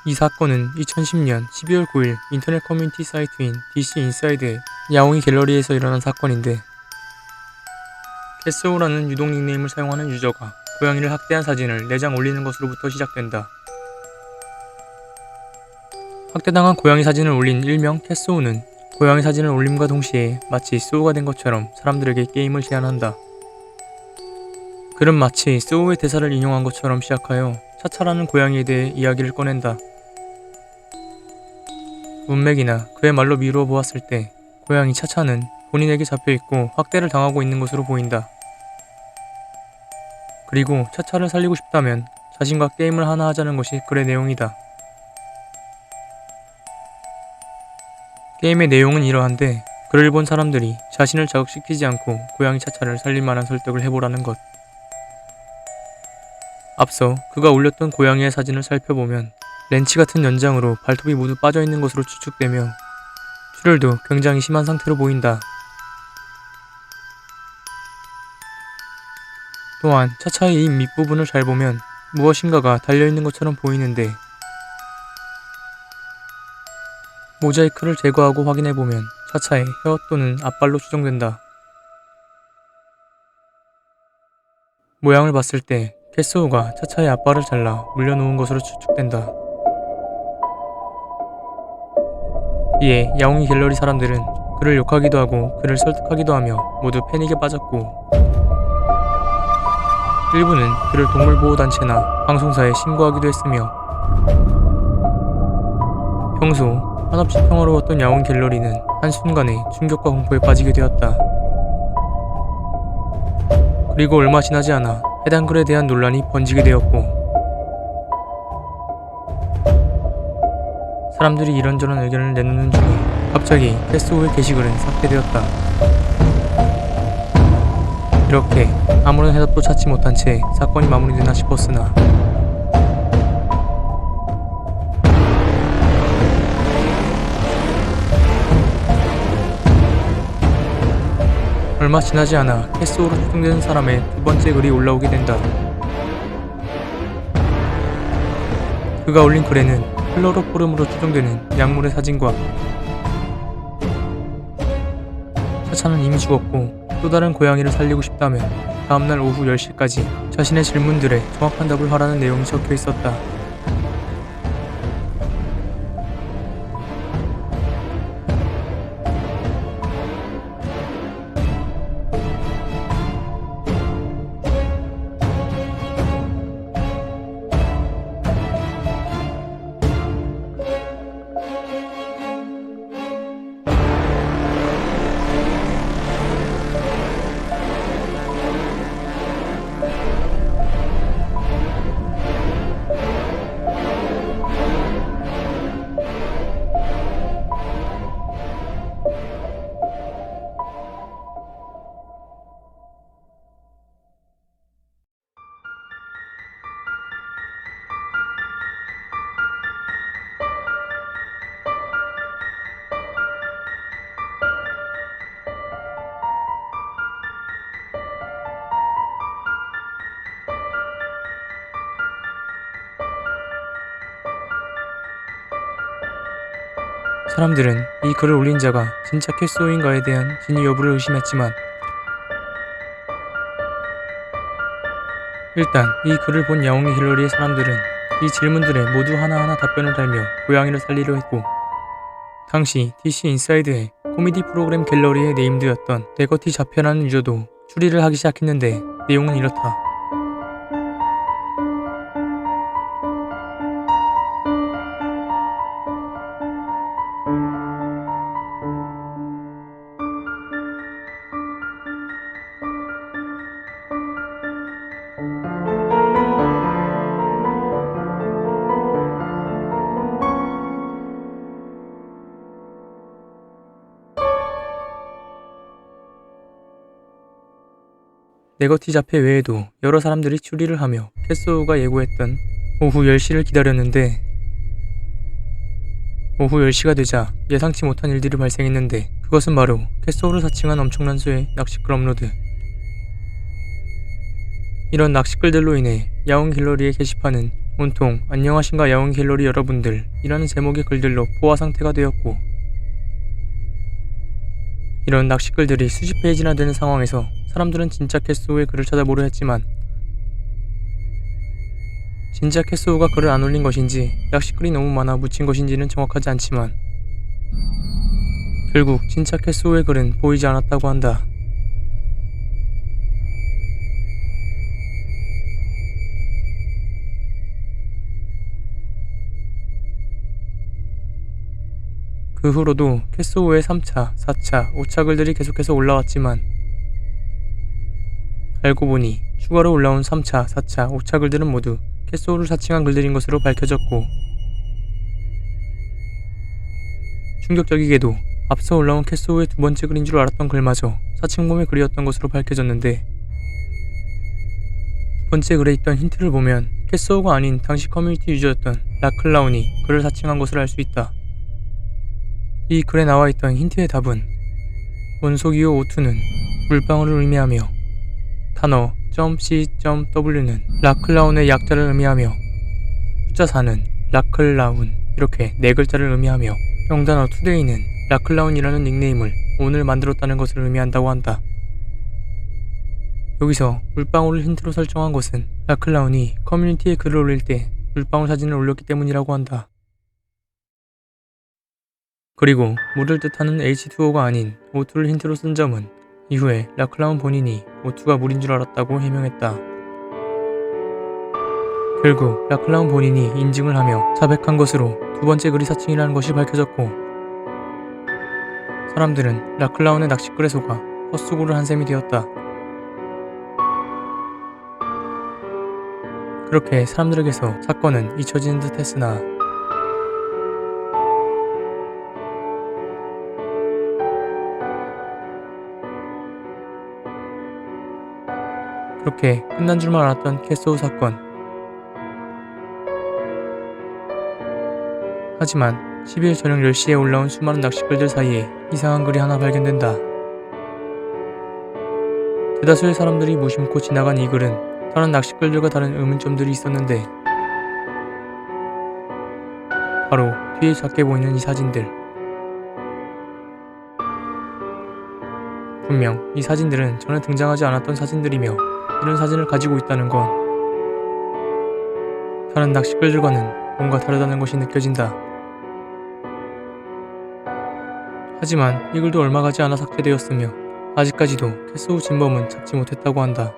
이 사건은 2010년 12월 9일 인터넷 커뮤니티 사이트인 DC 인사이드의 야옹이 갤러리에서 일어난 사건인데, 캐스오라는 유동 닉네임을 사용하는 유저가 고양이를 학대한 사진을 4장 올리는 것으로부터 시작된다. 학대당한 고양이 사진을 올린 일명 캐스오는 고양이 사진을 올림과 동시에 마치 스오가 된 것처럼 사람들에게 게임을 제안한다. 글은 마치 스오의 대사를 인용한 것처럼 시작하여 차차라는 고양이에 대해 이야기를 꺼낸다. 문맥이나 그의 말로 미루어 보았을 때 고양이 차차는 본인에게 잡혀있고 학대를 당하고 있는 것으로 보인다. 그리고 차차를 살리고 싶다면 자신과 게임을 하나 하자는 것이 글의 내용이다. 게임의 내용은 이러한데, 글을 본 사람들이 자신을 자극시키지 않고 고양이 차차를 살릴 만한 설득을 해보라는 것. 앞서 그가 올렸던 고양이의 사진을 살펴보면 렌치 같은 연장으로 발톱이 모두 빠져있는 것으로 추측되며 출혈도 굉장히 심한 상태로 보인다. 또한 차차의 입 밑부분을 잘 보면 무엇인가가 달려있는 것처럼 보이는데, 모자이크를 제거하고 확인해보면 차차의 혀 또는 앞발로 추정된다. 모양을 봤을 때 캐스오가 차차의 앞발을 잘라 물려놓은 것으로 추측된다. 이에 야옹이 갤러리 사람들은 그를 욕하기도 하고 그를 설득하기도 하며 모두 패닉에 빠졌고, 일부는 그를 동물보호단체나 방송사에 신고하기도 했으며, 평소 한없이 평화로웠던 야옹 갤러리는 한순간에 충격과 공포에 빠지게 되었다. 그리고 얼마 지나지 않아 해당 글에 대한 논란이 번지게 되었고, 사람들이 이런저런 의견을 내놓는 중에 갑자기 캐스오의 게시글은 삭제되었다. 이렇게 아무런 해답도 찾지 못한 채 사건이 마무리되나 싶었으나, 얼마 지나지 않아 캐스오로 추정되는 사람의 두 번째 글이 올라오게 된다. 그가 올린 글에는 클로로포름으로 추정되는 약물의 사진과 차차는 이미 죽었고 또 다른 고양이를 살리고 싶다면 다음날 오후 10시까지 자신의 질문들에 정확한 답을 하라는 내용이 적혀 있었다. 사람들은 이 글을 올린 자가 진짜 캐스오인가에 대한 진위 여부를 의심했지만, 일단 이 글을 본 야옹이 갤러리의 사람들은 이 질문들에 모두 하나하나 답변을 달며 고양이를 살리려 했고, 당시 DC 인사이드의 코미디 프로그램 갤러리의 네임드였던 레거티 자페라는 유저도 추리를 하기 시작했는데, 내용은 이렇다. 네거티 자페 외에도 여러 사람들이 추리를 하며 캐스오가 예고했던 오후 10시를 기다렸는데, 오후 10시가 되자 예상치 못한 일들이 발생했는데, 그것은 바로 캐스오를 사칭한 엄청난 수의 낚시글 업로드. 이런 낚시글들로 인해 야옹 갤러리의 게시판은 온통 안녕하신가 야옹 갤러리 여러분들 이라는 제목의 글들로 포화 상태가 되었고, 이런 낚시글들이 수십 페이지나 되는 상황에서 사람들은 진짜 캐스오의 글을 찾아보려 했지만 진짜 캐스오가 글을 안 올린 것인지 낚시글이 너무 많아 묻힌 것인지는 정확하지 않지만 결국 진짜 캐스오의 글은 보이지 않았다고 한다. 그 후로도 캐스오의 3차, 4차, 5차 글들이 계속해서 올라왔지만 알고 보니 추가로 올라온 3차, 4차, 5차 글들은 모두 캐스오를 사칭한 글들인 것으로 밝혀졌고, 충격적이게도 앞서 올라온 캐스오의 두 번째 글인 줄 알았던 글마저 사칭범의 글이었던 것으로 밝혀졌는데, 두 번째 글에 있던 힌트를 보면 캐스오가 아닌 당시 커뮤니티 유저였던 라클라운이 글을 사칭한 것을 알 수 있다. 이 글에 나와있던 힌트의 답은 원소기호 O2는 물방울을 의미하며 단어 .c.w는 라클라운의 약자를 의미하며 숫자 4는 라클라운, 이렇게 네 글자를 의미하며 영단어 투데이는 라클라운이라는 닉네임을 오늘 만들었다는 것을 의미한다고 한다. 여기서 물방울을 힌트로 설정한 것은 라클라운이 커뮤니티에 글을 올릴 때 물방울 사진을 올렸기 때문이라고 한다. 그리고 물을 뜻하는 H2O가 아닌 O2를 힌트로 쓴 점은 이후에 라클라운 본인이 O2가 물인 줄 알았다고 해명했다. 결국 라클라운 본인이 인증을 하며 자백한 것으로 두 번째 글이 사칭이라는 것이 밝혀졌고, 사람들은 라클라운의 낚시글에 속아 헛수고를 한 셈이 되었다. 그렇게 사람들에게서 사건은 잊혀지는 듯 했으나 그렇게 끝난 줄만 알았던 캐스오 사건. 하지만 10일 저녁 10시에 올라온 수많은 낚시글들 사이에 이상한 글이 하나 발견된다. 대다수의 사람들이 무심코 지나간 이 글은 다른 낚시글들과 다른 의문점들이 있었는데, 바로 뒤에 작게 보이는 이 사진들. 분명 이 사진들은 전에 등장하지 않았던 사진들이며, 이런 사진을 가지고 있다는 건 다른 낚시글들과는 뭔가 다르다는 것이 느껴진다. 하지만 이 글도 얼마 가지 않아 삭제되었으며 아직까지도 캐스오 진범은 찾지 못했다고 한다.